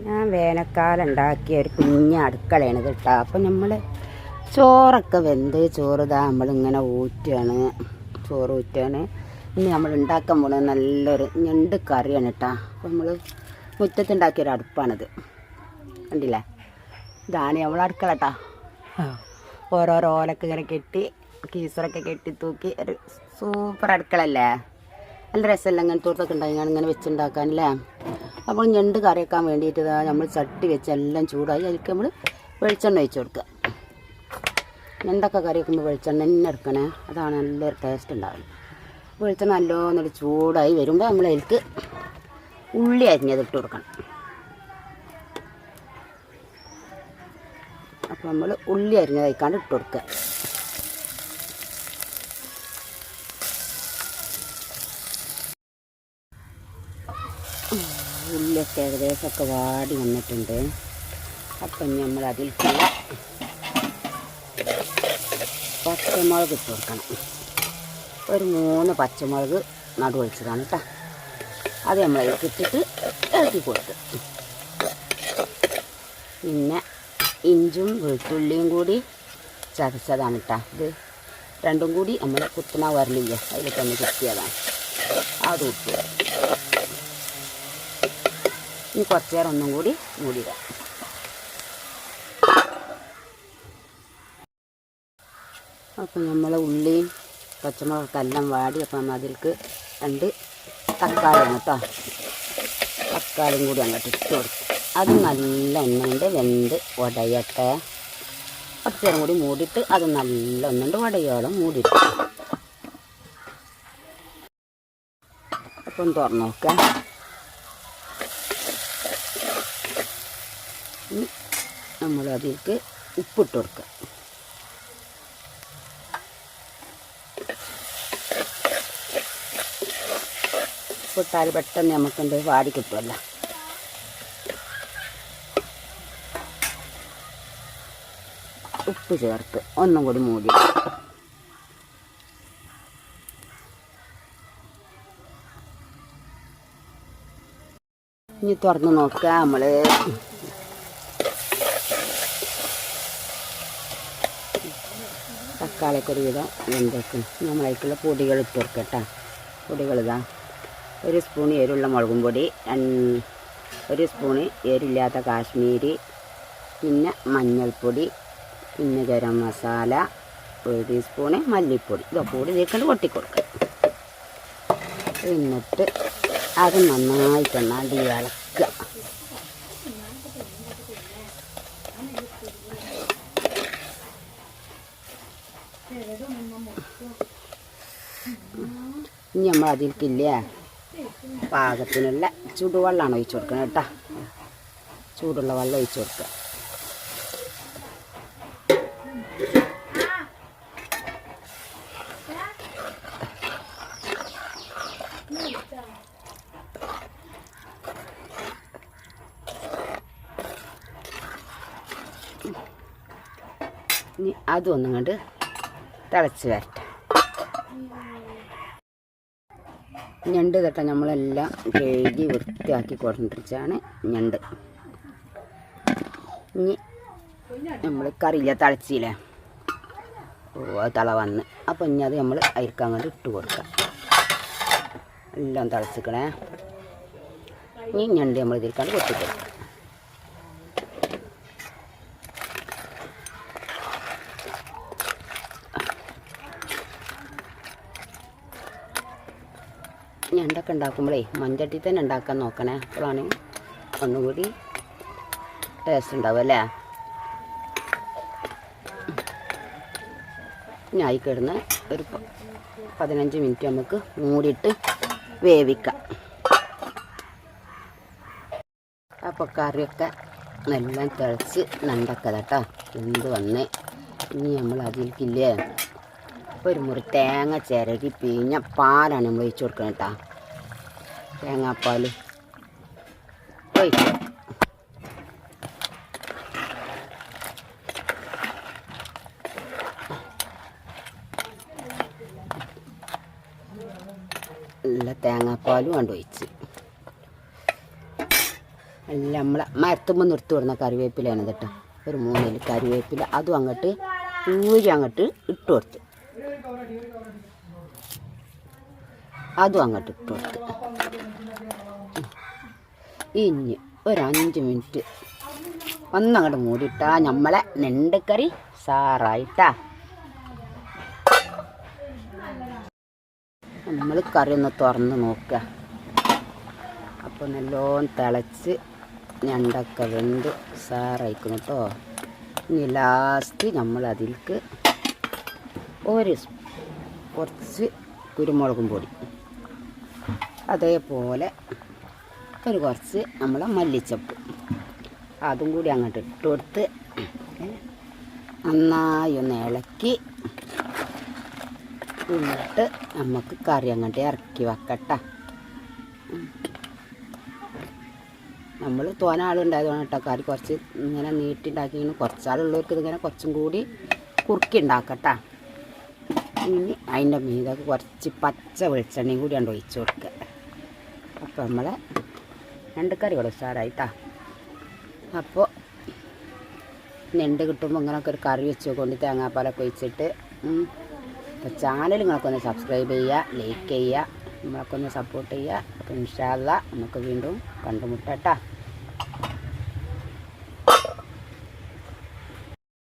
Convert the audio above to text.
ഞാൻ വേനൽക്കാലം ഉണ്ടാക്കിയ ഒരു കുഞ്ഞ അടുക്കളയാണ് കേട്ടോ. അപ്പം നമ്മൾ ചോറൊക്കെ വെന്ത് ചോറ് നമ്മളിങ്ങനെ ഊറ്റുകയാണ്, ചോറ് ഊറ്റുകയാണ്. ഇനി നമ്മൾ ഉണ്ടാക്കാൻ പോകുന്നത് നല്ലൊരു ഞണ്ട് കറിയാണ് കേട്ടോ. അപ്പം നമ്മൾ മുറ്റത്തുണ്ടാക്കിയൊരു അടുപ്പാണിത്, കണ്ടില്ലേ? ഇതാണ് നമ്മൾ അടുക്കള കേട്ടോ. ഓരോരോ ഓലൊക്കെ ഇങ്ങനെ കെട്ടി കീസറൊക്കെ കെട്ടി തൂക്കി ഒരു സൂപ്പർ അടുക്കളല്ലേ? നല്ല രസമല്ല ഇങ്ങനത്തെ തോർത്തൊക്കെ ഉണ്ടായി ഇങ്ങനെ വെച്ചുണ്ടാക്കാനല്ലേ? അപ്പോൾ ഞണ്ട് കറി വെക്കാൻ വേണ്ടിയിട്ട് നമ്മൾ ചട്ടി വെച്ച് എല്ലാം ചൂടായി അതിലേക്ക് നമ്മൾ വെളിച്ചെണ്ണ ഒഴിച്ച് കൊടുക്കുക. ഞണ്ടൊക്കെ കറി വെക്കുമ്പോൾ വെളിച്ചെണ്ണ തന്നെ എടുക്കണേ, അതാണ് നല്ലൊരു ടേസ്റ്റ് ഉണ്ടാവുന്നത്. വെളിച്ചെണ്ണ നല്ലോണം ചൂടായി വരുമ്പോൾ നമ്മൾ അതിലേക്ക് ഉള്ളി അരിഞ്ഞത് ഇട്ട് കൊടുക്കണം. അപ്പോൾ നമ്മൾ ഉള്ളി അരിഞ്ഞത് കഴിക്കാണ്ട് ഇട്ട് കൊടുക്കുക. ഉള്ളിയൊക്കെ ഏകദേശമൊക്കെ വാടി വന്നിട്ടുണ്ട്. അപ്പം നമ്മൾ അതിലേക്കുള്ള പച്ചമുളക് ഇട്ട് കൊടുക്കണം. ഒരു 3 പച്ചമുളക് നടുവൊളിച്ചതാണ് കേട്ടോ. അത് നമ്മൾ അതിലേക്ക് ഇട്ടിട്ട് ഇളക്കി കൊടുത്ത്, പിന്നെ ഇഞ്ചും വെളുത്തുള്ളിയും കൂടി ചതച്ചതാണ് കേട്ടോ. ഇത് രണ്ടും കൂടി നമ്മൾ കുത്തുന്ന വരലില്ല അതിലേക്ക് ഒന്ന് കുത്തിയതാണ്, അത് ഇട്ട് ഇനി കുറച്ച് നേരം ഒന്നും കൂടി മൂടിയിടാം. അപ്പം നമ്മൾ ഉള്ളിയും പച്ചമുളകൊക്കെ എല്ലാം വാടി. അപ്പം നമ്മൾ അതിലേക്ക് 2 തക്കാളിയാണ് കേട്ടോ. തക്കാളിയും കൂടി അങ്ങോട്ട് ഇട്ട് കൊടുക്കും. അത് നല്ല ഒന്നുകൊണ്ട് വെന്ത് ഉടയട്ടെ. കുറച്ച് നേരം കൂടി മൂടിയിട്ട് അത് നല്ല ഒന്നുകൊണ്ട് ഉടയോളം മൂടിയിട്ട് അപ്പം തുറന്ന് നോക്കാം. നമ്മൾ അതിലേക്ക് ഉപ്പിട്ട് കൊടുക്കുക. ഉപ്പിട്ടാൽ പെട്ടെന്ന് നമുക്കുണ്ട് വാടി കിട്ടുമല്ലോ. ഉപ്പ് ചേർത്ത് ഒന്നും കൂടി മൂടി. ഇനി തുറന്ന് നോക്കുക. നമ്മൾ തക്കാളിയൊക്കെ ഒരു വിധം വെന്തേക്കും. നമ്മളതിലേക്കുള്ള പൊടികൾ ഇട്ട് കൊടുക്കട്ടോ. പൊടികൾ ഇതാ 1 സ്പൂൺ എരിവുള്ള മുളകും പൊടി, 1 സ്പൂണ് എരില്ലാത്ത കാശ്മീരി, പിന്നെ മഞ്ഞൾപ്പൊടി, പിന്നെ ഗരം മസാല, 1 ടീസ്പൂണ് മല്ലിപ്പൊടി. ഇതൊക്കെ കൂടി ഇതിലേക്ക് കൊട്ടിക്കൊടുക്കുക. എന്നിട്ട് അത് നന്നായിട്ടൊന്ന് അടി ഇളക്കുക. ഇനി നമ്മൾ അതിലേക്കില്ലേ പാകത്തിനുള്ള ചൂടുവെള്ളമാണ് ഒഴിച്ച് കൊടുക്കണം കേട്ടോ. ചൂടുള്ള വെള്ളം ഒഴിച്ച് കൊടുക്കുക. ഇനി അതൊന്നും കണ്ട് തിളച്ച് വരട്ടെ. ഞണ്ട് കേട്ടോ നമ്മളെല്ലാം കഴുകി വൃത്തിയാക്കി കൊണ്ടിരിച്ചാണ് ഞണ്ട്. ഇനി നമ്മൾ കറിയില്ല തിളച്ചില്ലേ, അത് തള വന്ന്. അപ്പം ഇനി അത് നമ്മൾ അരിക്കാൻ വേണ്ടി ഇട്ട് കൊടുക്കാം. എല്ലാം തിളച്ചിക്കണേ. ഇനി ഞണ്ട് നമ്മൾ ഇതിൽക്കാണ്ട് കൊത്തിക്കൊടുക്കാം. ഞണ്ടൊക്കെ ഉണ്ടാക്കുമ്പോഴേ മൺചട്ടി തന്നെ ഉണ്ടാക്കാൻ നോക്കണേ, അപ്പോഴാണ് ഒന്നുകൂടി ടേസ്റ്റ് ഉണ്ടാവും അല്ലേ? ഞായി കിടന്ന് ഒരു 15 മിനിറ്റ് നമുക്ക് മൂടിയിട്ട് വേവിക്കാം. അപ്പോൾ കറിയൊക്കെ നല്ല തിളച്ച് നണ്ടൊക്കെ കേട്ടോ എന്ത് വന്ന്. ഇനി നമ്മൾ അതിലേക്കില്ലേ ഒരു മുറി തേങ്ങ ചിരകി പിഴിഞ്ഞ പാലാണ് നമ്മൾ ഒഴിച്ച് കൊടുക്കണം കേട്ടോ. തേങ്ങാപ്പാൽ ഒഴിച്ച് നല്ല തേങ്ങാപ്പാലും കൊണ്ട് ഒഴിച്ച് അല്ല നമ്മളെ മരത്തുമ്പോൾ നിർത്തി വിടുന്ന കറിവേപ്പിലയാണ് കേട്ടോ. ഒരു 3 കറിവേപ്പില അതും അങ്ങോട്ട് ഊരി അങ്ങോട്ട് ഇട്ട് കൊടുത്ത്, അതും അങ്ങോട്ട് ഇട്ട് കൊടുത്ത്. ഇനി ഒരു 5 മിനിറ്റ് ഒന്നങ്ങോട്ട് മൂടിയിട്ടാ നമ്മളെ നെണ്ടക്കറി സാറായിട്ടാ. നമ്മൾ കറി ഒന്ന് തുറന്ന് നോക്കുക. അപ്പോൾ നല്ലോണം തിളച്ച് ഞണ്ടൊക്കെ വെന്ത് സാറായിക്കണം കേട്ടോ. ഇനി ലാസ്റ്റ് നമ്മൾ അതിലേക്ക് കുറച്ച് കുരുമുളകും പൊടി, അതേപോലെ കുറച്ച് നമ്മളെ മല്ലിച്ചപ്പ് അതും കൂടി അങ്ങോട്ട് ഇട്ട് കൊടുത്ത് നന്നായി ഒന്ന് ഇളക്കി എന്നിട്ട് നമുക്ക് കറി അങ്ങോട്ട് ഇറക്കി വെക്കട്ടെ. നമ്മൾ തോന ആളുണ്ടായതുകൊണ്ട് കേട്ടോ കറി കുറച്ച് ഇങ്ങനെ നീട്ടിണ്ടാക്കി, കുറച്ചാളുള്ളവർക്ക് ഇതിങ്ങനെ കുറച്ചും കൂടി കുറുക്കി ഉണ്ടാക്കട്ടെ. ഇനി അതിൻ്റെ മീതൊക്കെ കുറച്ച് പച്ച വെളിച്ചെണ്ണയും കൂടി ഉണ്ട് ഒഴിച്ച് കൊടുക്കുക. അപ്പോൾ നമ്മളെ ഞണ്ടക്കറി ഇവിടെ ഉഷാറായിട്ടാ. അപ്പോൾ ഞണ്ട് കിട്ടുമ്പോൾ ഇങ്ങനെയൊക്കെ ഒരു കറി വെച്ച് കൊണ്ട് തേങ്ങാപ്പാലൊക്കെ ഒഴിച്ചിട്ട്. അപ്പോൾ ചാനൽ നിങ്ങളൊക്കെ ഒന്ന് സബ്സ്ക്രൈബ് ചെയ്യുക, ലൈക്ക് ചെയ്യുക, നമ്മളൊക്കെ ഒന്ന് സപ്പോർട്ട് ചെയ്യുക. അപ്പോൾ ഇൻഷാ അല്ലാഹ് നമുക്ക് വീണ്ടും കണ്ടുമുട്ടാം.